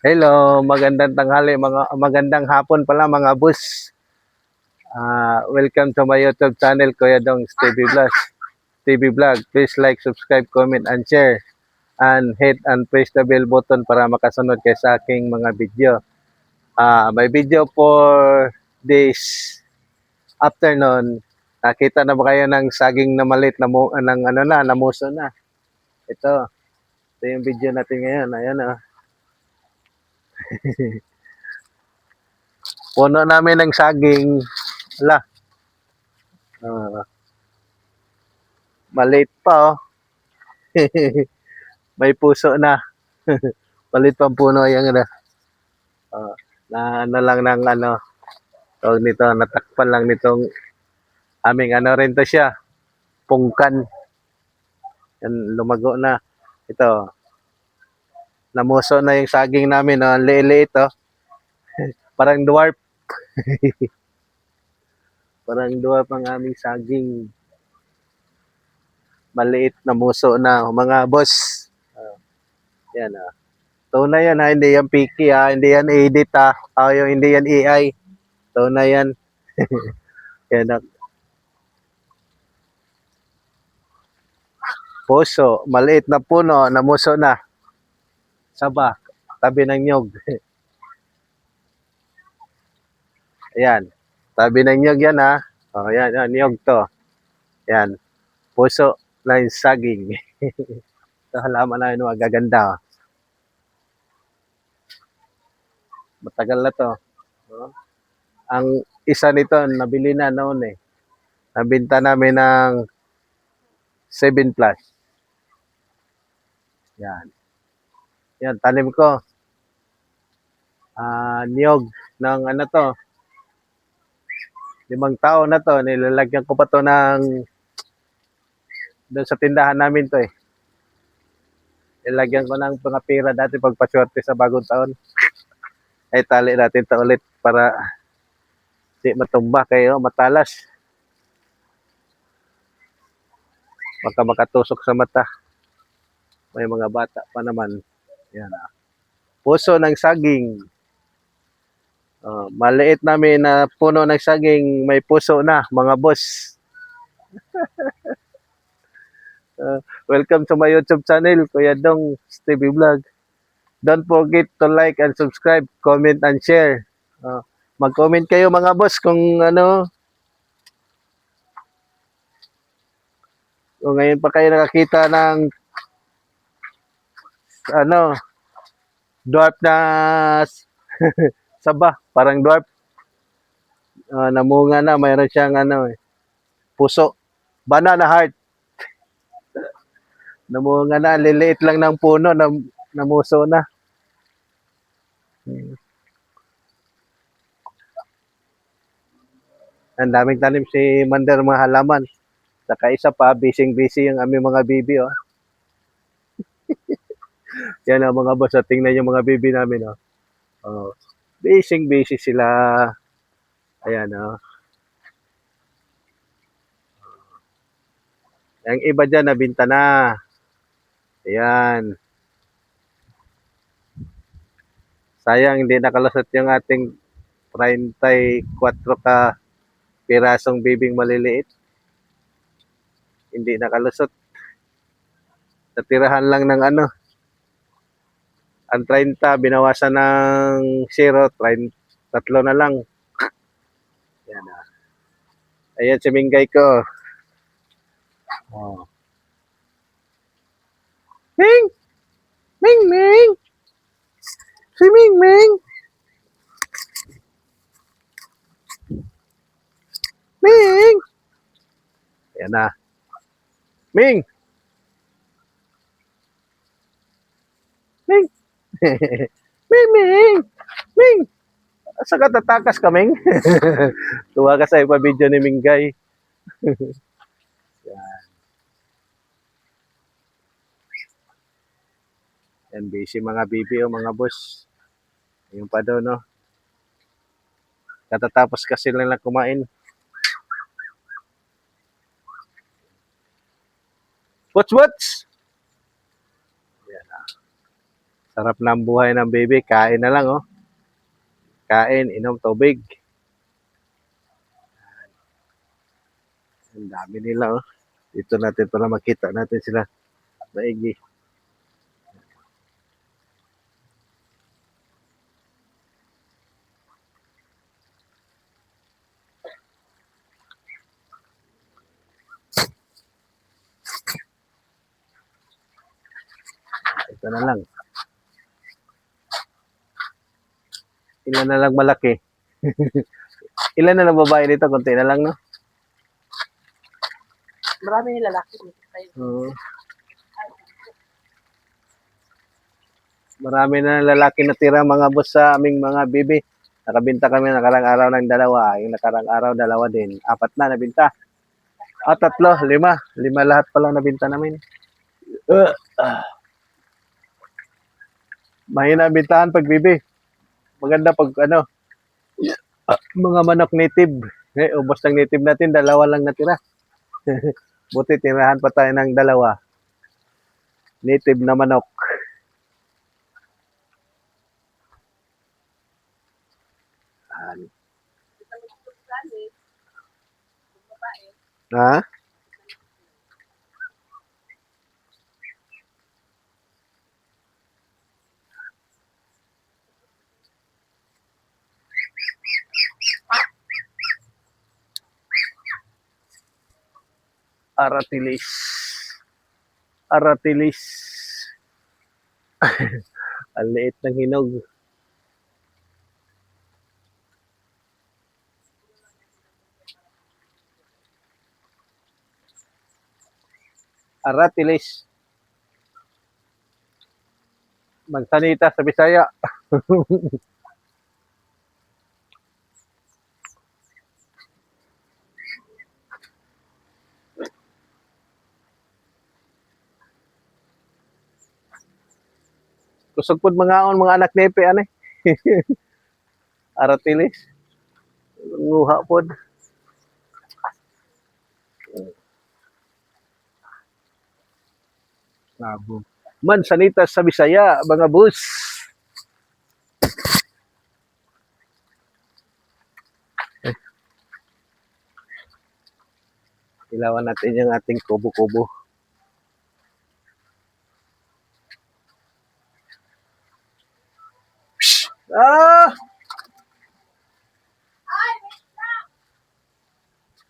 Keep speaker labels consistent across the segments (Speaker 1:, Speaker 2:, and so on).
Speaker 1: Hello, magandang tanghali, magandang hapon pala mga boss. Welcome to my YouTube channel, Kuya Dong's TV Vlog. Please like, subscribe, comment, and share. And hit and press the bell button para makasunod kayo sa aking mga video. May video for this afternoon. Nakita na ba kayo ng saging na malit na ng ano na, namuso na? Ito yung video natin ngayon. Ayan oh. Puno namin ng saging. Ala, maliit pa oh. May puso na. Maliit pang puno yung ano. Uh, na ano lang ng ano. Tawag nito, natakpan lang nitong aming ano rin to siya. Pungkan. Yan, lumago na. Ito. Namuso na yung saging namin. Oh. Ang liit oh. Parang dwarf. Parang dwarf ang aming saging. Maliit na muso na. Mga boss. Yan ah. Tunay yan ha, hindi yan picky ha, hindi yan edit ha, hindi yan AI. Tunay yan. Yan ha. Puso, maliit na puno, namuso na. Saba, tabi ng nyog. Ayan, tabi ng nyog yan ha. O yan, yan, nyog to. Yan, puso na yung saging. Ito halaman na yun, magaganda. Matagal na to. No? Ang isa nito, nabili na noon eh. Nabinta namin ng 7 plus. Yan. Yan, tanim ko. Niyog ng ano to. 5 taon na to. Nilalagyan ko pa to ng doon sa tindahan namin to eh. Nilalagyan ko ng mga pera dati pagpaswerte sa bagong taon. Ay tali natin to ulit para di matumba kayo, matalas. Baka makatusok sa mata. May mga bata pa naman. Yan ah. Puso ng saging. Maliit namin na puno ng saging, may puso na, mga boss. Welcome to my YouTube channel, Kuya Dong TV Vlog. Don't forget to like and subscribe, comment and share. Mag-comment kayo mga boss kung ano, kung ngayon pa kayo nakakita ng ano, dwarf na saba, parang dwarf. Namunga na, mayroon siyang ano, puso. Banana heart. Namunga na, liliit lang ng puno, namuso na. Ang daming tanim si Mander mga halaman. Saka isa pa, busy yung aming mga bibi. Oh. Yan ang mga boss. Tingnan yung mga bibi namin. Oh. Oh. Busy sila. Ayan. Oh. Yung iba dyan, nabinta na. Ayan. Sayang, hindi nakalusot yung ating 34 ka pirasong bibing maliliit. Hindi nakalusot. Natirahan lang ng ano. Ang 30, binawasan ng 0, 3 na lang. Ayan. Ayan si Mingay ko. Oh. Ming! Ming! Ming! Si Ming! Ming! Ming! Ayan na. Ming! Ming! Ming! Ming! Ming! Asa ka tatakas ka, Ming? Tuwa ka sa ipa video ni Mingay. Yan. Yan, busy mga bibi o mga boss. Ayun pa daw, no? Katatapos kasi lang kumain. What's? Yan na. Sarap ng buhay ng baby. Kain na lang, oh. Kain, inom tubig. Ang dami nila, oh. Dito natin para makita natin sila maigi. Ito na lang. Ilan na lang malaki. Ilan na lang babae dito? Kunti na lang, no?
Speaker 2: Marami yung lalaki dito kayo.
Speaker 1: Oo. Marami na lalaki na tira mga boss sa aming mga bibi. Nakabinta kami nakarang araw ng dalawa. Yung nakarang araw, dalawa din. 4 na nabinta. 3, 5. 5 lahat pala nabinta namin. Uh, Mahina ang bintahan pag bibi. Maganda pag ano, mga manok native. Ubos ng native natin, 2 lang natira. Buti tirahan pa tayo ng 2. Native na manok. Ha? Aratilis. Aratilis. Ang liit ng hinog. Aratilis. Magsanita sa Bisaya. Kusog pod mga anak ni Epe, ane. Aratilis. Nguha pod. Labo. Mansanita sa Bisaya, mga bus. Ilawan natin yung ating kubo-kubo. Ah!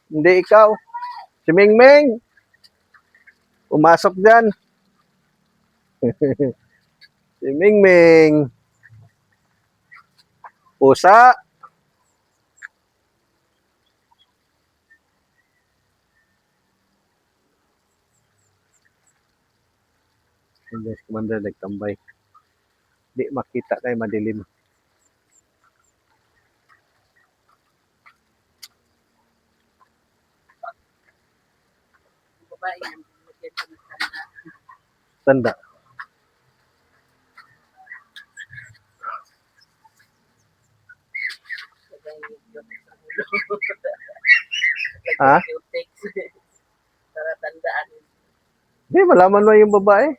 Speaker 1: Hindi ikaw. Si Mingming. Pumasok dyan. Si Mingming. Pusa. Hindi, Commander nagtambay. Di makita kay madilim.
Speaker 2: Babae yan. Magyan ko ng tanda.
Speaker 1: Tanda. Ha?
Speaker 2: Para tandaan.
Speaker 1: Di, malaman mo yung babae.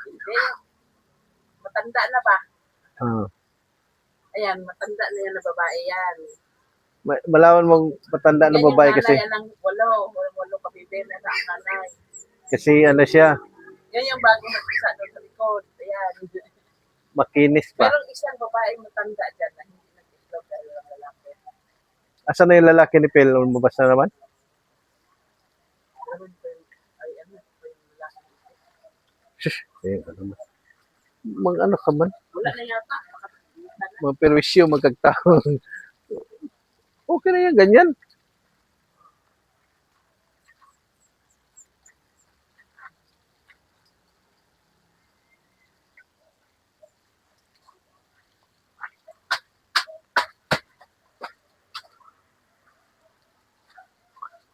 Speaker 2: Hindi. Matanda na ba?
Speaker 1: Ah.
Speaker 2: Ayan, matanda na yan na babae yan.
Speaker 1: Malaman mo matanda na babae kasi.
Speaker 2: Yan ang walo kabibin na ang nanay.
Speaker 1: Kasi ano siya,
Speaker 2: Yan yung bago nagpisa doon sa likod. Ayan.
Speaker 1: makinis pa.
Speaker 2: Merong isang babae matanda dyan na hindi nag-islog dahil ang lalaki.
Speaker 1: Asan na yung lalaki ni Pel? Lumabas na naman?
Speaker 2: Meron pa yung, ay ano pa yung lalaki.
Speaker 1: Shush! Ano man. Ano ka man?
Speaker 2: Wala na yata. Makapagalitan na.
Speaker 1: Mga perwisyo, magkagtao. Okay na yan, ganyan.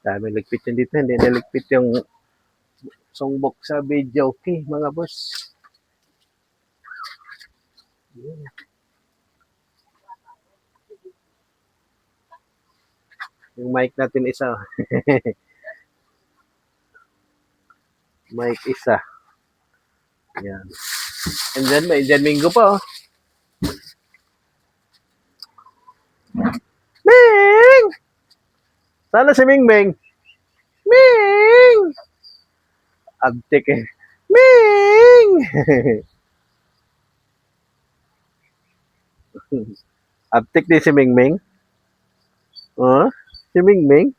Speaker 1: Dami ligpit yan dito. Hindi naligpit yung songbok sa video. Okay, mga boss. Yung mic natin isa. Mic isa. Yan. Indian, may Indian Mingo pa, oh. Ming! Sana si Ming Ming. Ming! Abtik eh. Ming! Abtik din si Ming Ming. Oh, si Ming Ming.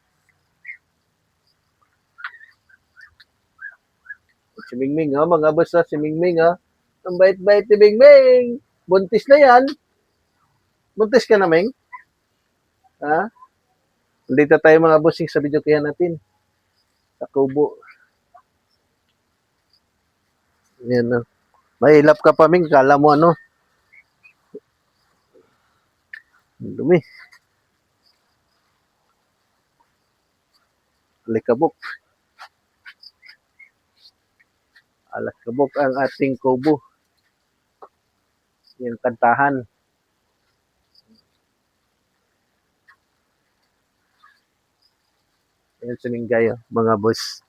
Speaker 1: Si Ming Ming, oh, mga boss, oh, si Ming Ming, oh. Ang bait-bait ni Ming Ming. Buntis na yan. Buntis ka na, Ming? Ha? Dito tayo mga bossing sa video kaya natin. Sa kubo. Yan, oh. Mahilap ka pa, Ming. Kala mo ano. Dumi. Alikabok. Alikabok ang ating kubo. Yung kantahan. Yan si Minggay, oh, mga boss.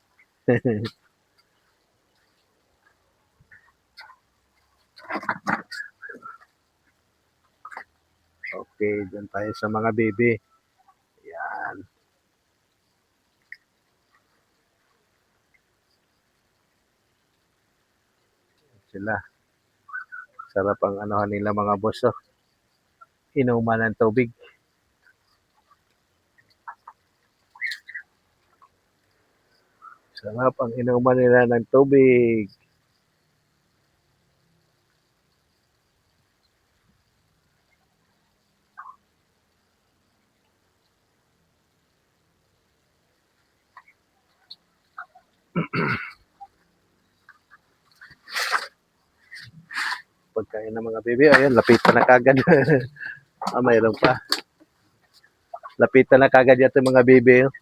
Speaker 1: Okay, dyan tayo sa mga baby. Yan. Sila. Sarap ang anuhan nila mga boss, oh. Inuman ng tubig. Sarap ang inuman nila ng tubig. Pagkain ng mga baby, ayun, lapitan na kagad. Mayroon pa. Lapitan na kagad yato mga baby. Oh.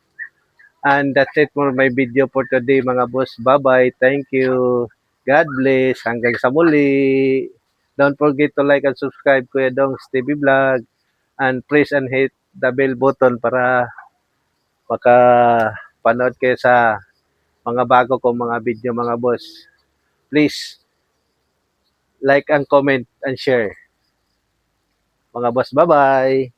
Speaker 1: And that's it for my video for today mga boss. Bye-bye. Thank you. God bless. Hanggang sa muli. Don't forget to like and subscribe Kuya Dong's TV Vlog. And press and hit the bell button para makapanood kayo sa mga bago kong mga video mga boss. Please like and comment and share. Mga boss, bye-bye.